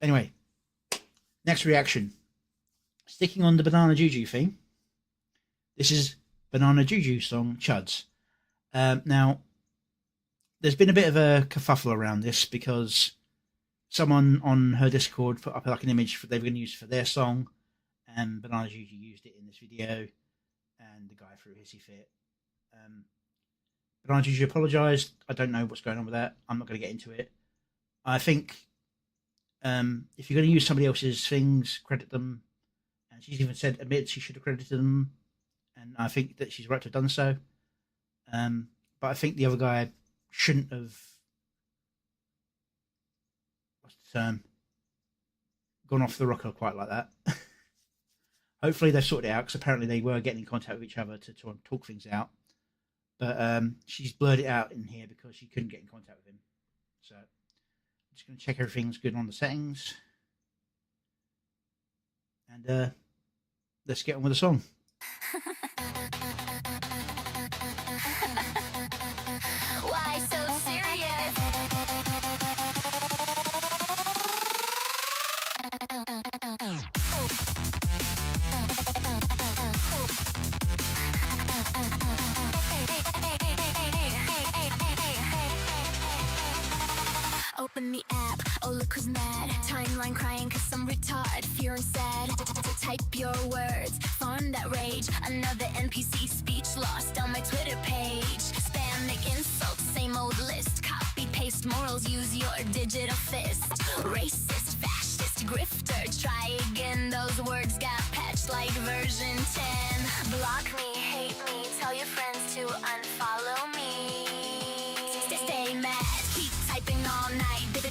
Anyway, next reaction. Sticking on the Banana Juju theme. This is Banana Juju song Chuds. Now, there's been a bit of a kerfuffle around this because someone on her Discord put up like an image they were going to use for their song, and Banana Juju used it in this video, and the guy threw a hissy fit. Banana Juju apologised. I don't know what's going on with that. I'm not going to get into it. I think if you're going to use somebody else's things, credit them. And she's even admitted she should have credited them, and I think that she's right to have done so. But I think the other guy shouldn't have, what's the term, gone off the rocker quite like that. Hopefully they've sorted it out, because apparently they were getting in contact with each other to try and talk things out. But she's blurred it out in here because she couldn't get in contact with him. So I'm just going to check everything's good on the settings. And let's get on with the song. Why so serious? Open the app, oh look who's mad. Timeline crying cause I'm retarded, fearing sad. Type your words, farm that rage. Another NPC speech lost on my Twitter page. Spam, make insults, same old list. Copy, paste morals, use your digital fist. Racist, fascist, grifter, try again. Those words got patched like version 10. Block me, hate me, tell your friends to unfollow me. Stay mad, keep typing all night. Big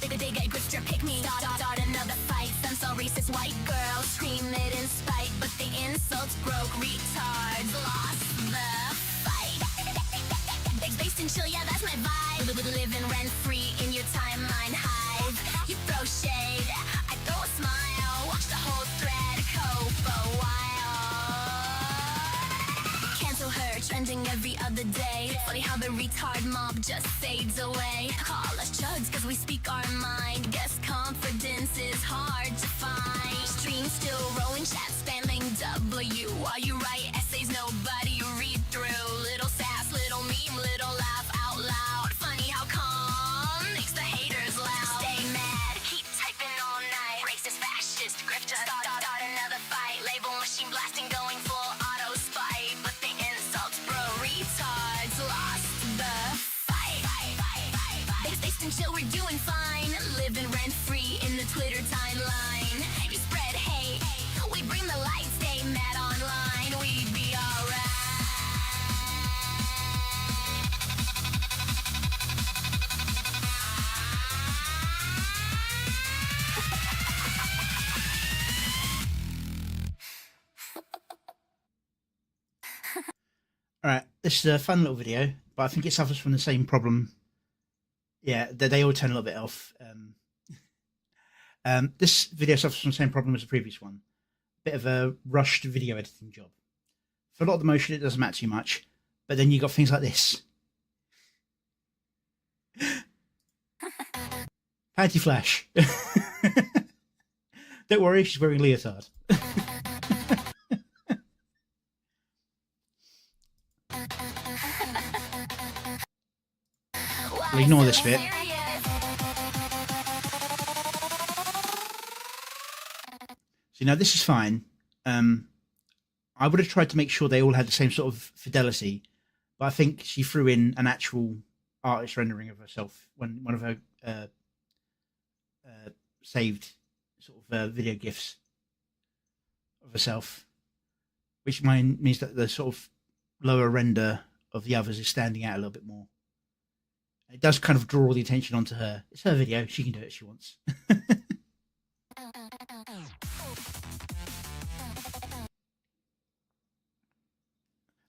grifter, pick me. Start another fight. Some so racist white girls scream it in spite, but the insults broke retards. Lost the fight. Based in chill, yeah, that's my vibe. Living rent free in your timeline hive. You throw shade, I throw a smile. Watch the whole thread go for a while. Cancel her, trending every other day. Funny how the retard mob just fades away. Call us chuds cause we speak our mind. Guess confidence is hard to find. Stream still rolling, chat spamming W. While you write essays nobody read through. Little sass, little meme, little laugh out loud. Funny how calm makes the haters loud. Stay mad, keep typing all night. Racist, fascist, grifter, start another fight. Label machine blasting, going full auto spite. But the insults bro retards lost the fight. Based in chill, we're doing fine. Living rent free in the Twitter timeline. You spread hate, we bring the light. Stay mad online, we'd be alright. Alright, this is a fun little video, but I think it suffers from the same problem. Yeah, they all turn a little bit off. This video suffers from the same problem as the previous one. Bit of a rushed video editing job. For a lot of the motion, it doesn't matter too much, but then you got things like this. Panty flash. Don't worry, she's wearing leotard. We'll ignore this bit. So now this is fine. I would have tried to make sure they all had the same sort of fidelity, but I think she threw in an actual artist rendering of herself when one of her saved sort of video gifs of herself, which means that the sort of lower render of the others is standing out a little bit more. It does kind of draw all the attention onto her. It's her video. She can do it if she wants. I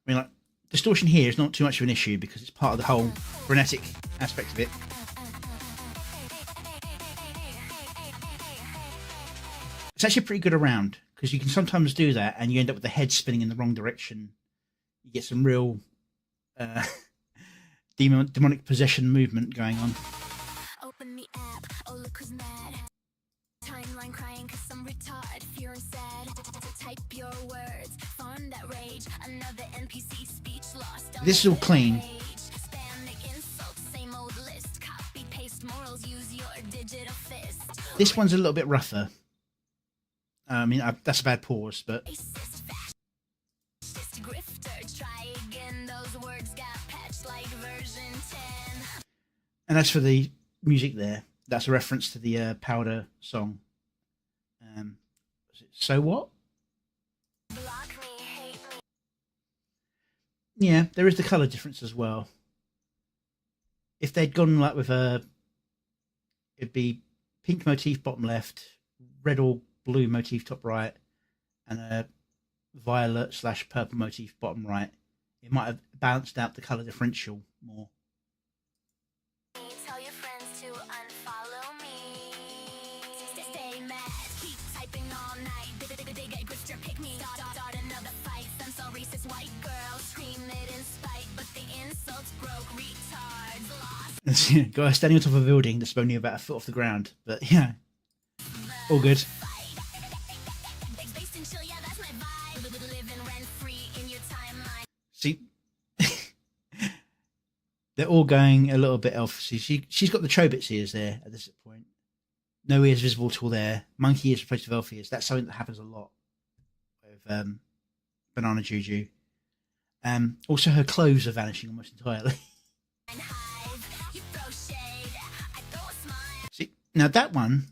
mean, like, distortion here is not too much of an issue because it's part of the whole frenetic aspect of it. It's actually pretty good around because you can sometimes do that and you end up with the head spinning in the wrong direction. You get some real demonic possession movement going on. Open the app, oh look who's mad. Timeline crying cause I'm retarded, fear and sad. Type your words, fun that rage. Another NPC speech lost. This is all clean. Spam insults, same old list. Copy paste morals, use your digital fist. This one's a little bit rougher. I mean, that's a bad pause, but Grifter, try again. Those words got patched like version 10. and as for the music there, that's a reference to the Powder song. So what? Block me, hate me. Yeah, there is the colour difference as well. If they'd gone like with it'd be pink motif bottom left, red or blue motif top right, and a violet / purple motif bottom right. It might have balanced out the colour differential more. Tell your friends to unfollow me. Stay mad, keep typing all night. Big grifter, pick me. Start another fight. Some so racist white girl scream it in spite, but the insults broke retards lost. Guy standing on top of a building that's only about a foot off the ground, but yeah, all good. See, they're all going a little bit elf. See, she's got the Chobits ears there at this point. No ears visible till there. Monkey ears replaced with elf ears. That's something that happens a lot with Banana Juju. Also, her clothes are vanishing almost entirely. See, now that one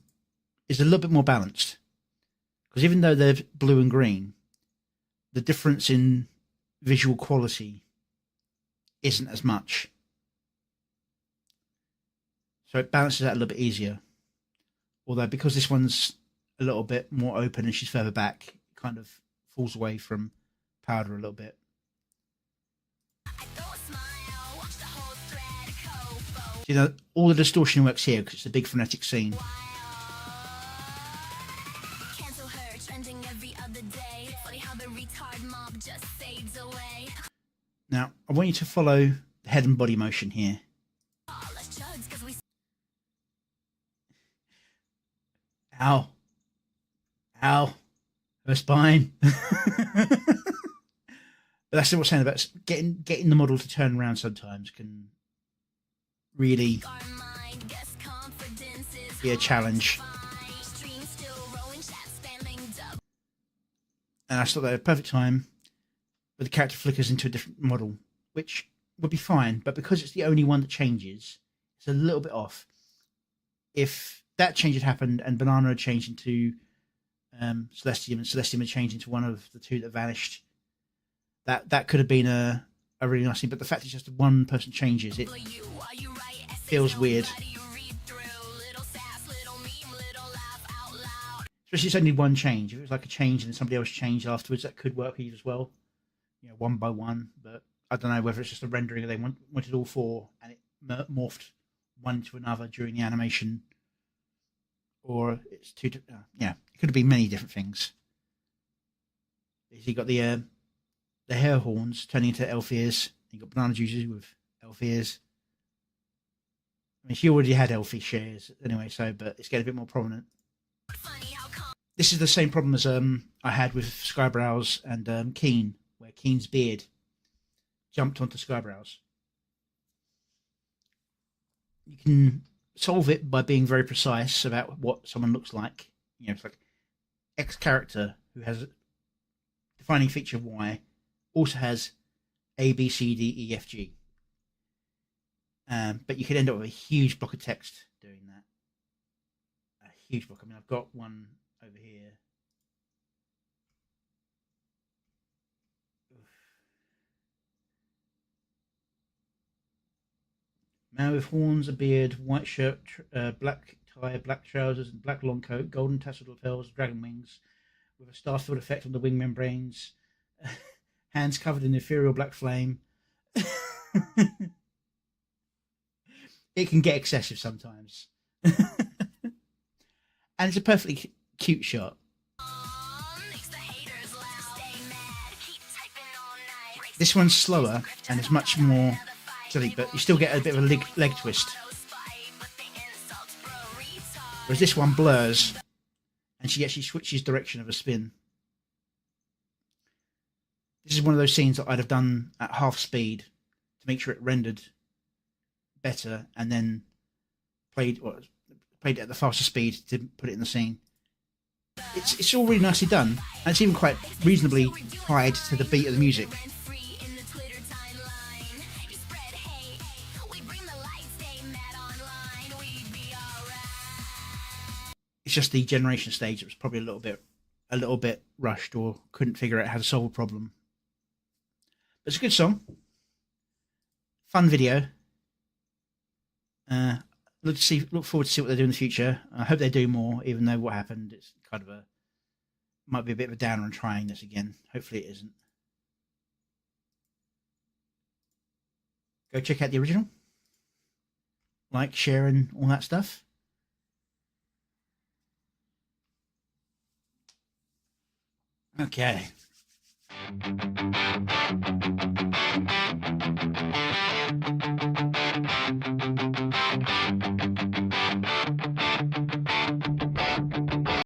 is a little bit more balanced. Because even though they're blue and green, the difference in visual quality isn't as much. So it balances out a little bit easier. Although because this one's a little bit more open and she's further back, it kind of falls away from Powder a little bit. You know, all the distortion works here because it's a big frenetic scene. Now, I want you to follow the head and body motion here. Ow. Ow. Her spine. But that's what I'm saying about getting the model to turn around sometimes can really be a challenge. And I thought that at a perfect time where the character flickers into a different model, which would be fine, but because it's the only one that changes, it's a little bit off. If that change had happened and Banana had changed into Celestium and Celestium had changed into one of the two that vanished, that could have been a really nice thing. But the fact it's just one person changes, it feels weird. Especially it's only one change. If it was like a change and somebody else changed afterwards, that could work as well. You know, one by one. But I don't know whether it's just a rendering or they wanted all four and it morphed one into another during the animation, or it's two. Yeah, it could have been many different things. You got the hair horns turning into elf ears. You got Banana Juju with elf ears. I mean, she already had elfy shares anyway, so but it's getting a bit more prominent. This is the same problem as I had with Skybrow's and Keen, where Keen's beard jumped onto Skybrow's. You can solve it by being very precise about what someone looks like. You know, it's like X character who has a defining feature of Y also has A, B, C, D, E, F, G. But you could end up with a huge block of text doing that. A huge block. I mean, I've got one over here. Man with horns, a beard, white shirt, black tie, black trousers, and black long coat, golden tasseled lapels, dragon wings, with a star-filled effect on the wing membranes, hands covered in ethereal black flame. It can get excessive sometimes. And it's a perfectly cute shot. This one's slower and it's much more silly, but you still get a bit of a leg twist. Whereas this one blurs and she actually switches direction of a spin. This is one of those scenes that I'd have done at half speed to make sure it rendered better, and then played it at the faster speed to put it in the scene. It's all really nicely done, and it's even quite reasonably tied to the beat of the music. It's just the generation stage that was probably a little bit rushed, or couldn't figure out how to solve a problem. But it's a good song, fun video. Look forward to see what they do in the future. I hope they do more, even though what happened, it's kind of might be a bit of a downer on trying this again. Hopefully it isn't. Go check out the original. Like, share, and all that stuff. Okay.